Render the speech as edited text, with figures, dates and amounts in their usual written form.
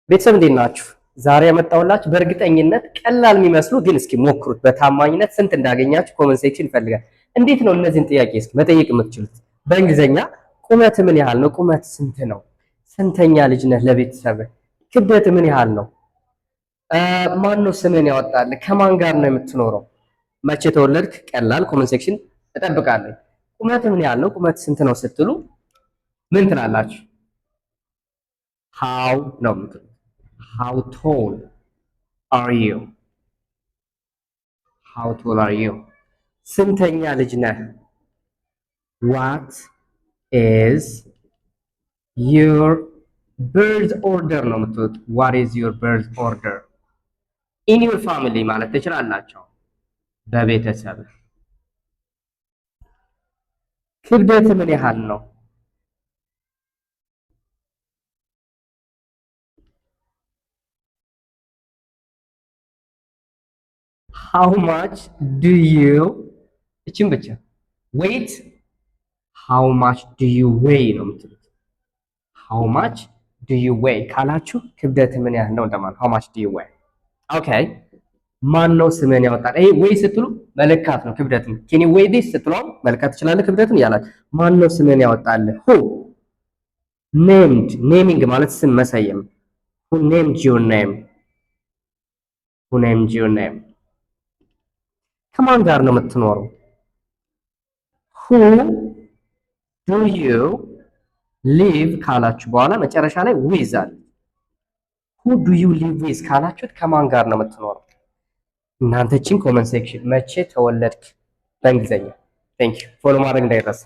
ቤተሰብ እንዴት ናችሁ? ዛሬ ያመጣሁላችሁ በእርግጠኝነት ቀላል የሚመስሉ ግን እስኪ ሞክሩት በታማኝነት ስንት እንዳገኛችሁ ኮመንት ሴክሽን ይፈልጋል። እንዴት ነው እነዚህን ጥያቄ እስኪ መጠየቅ የምትችሉት? በእንግሊዘኛ ቁመት ምን ያህል ነው? ቁመት ስንት ነው? ስንተኛ ልጅ ነህ? ለቤተሰብ ክብደት ምን ያህል ነው? ማን ነው ስምን ያወጣል? ከማን ጋር ነው የምትኖረው? መቼ ተወለድክ? ቀላል ኮመንት ሴክሽን እጠብቃለሁ። ቁመት ምን ያህል ነው? ቁመት ስንት ነው ስትሉ ምን ትላላችሁ? ሃው ነው የምትሉት። How tall are you? How tall are you? ስንተኛ ልጅ ነህ? What is your birth order ነው የምትሉት። What is your birth order? In your family ማለት ትችላላችሁ። በቤተሰብ ክብደት ምን ያህል ነው? How much do you እቺን ብቻ weight how much do you weigh ነው የምትሉት። how much do you weigh ካላችሁ ክብደት ምን ያህል ነው እንደማለት how much do you weigh okay ማን ነው ስምን ያወጣል? ይሄ weigh ስትሉ መለካት ነው ክብደትን can you weigh this ስትሉ መለካት ትችላለህ ክብደትን ያላችሁ ማን ነው ስምን ያወጣል? who named naming ማለት ስም መሰየም who named your name who named your name ከማን ጋር ነው የምትኖረው? who do you live ካላችሁ በኋላ መጨረሻ ላይ with አለ። who do you live with ካላችሁት ከማን ጋር ነው የምትኖረው? እናንተችን ኮመንት ሴክሽን መቼ ተወለድክ በእንግሊዘኛ ቴንክ ዩ ፎሎ ማድረግ እንዳይረሳ።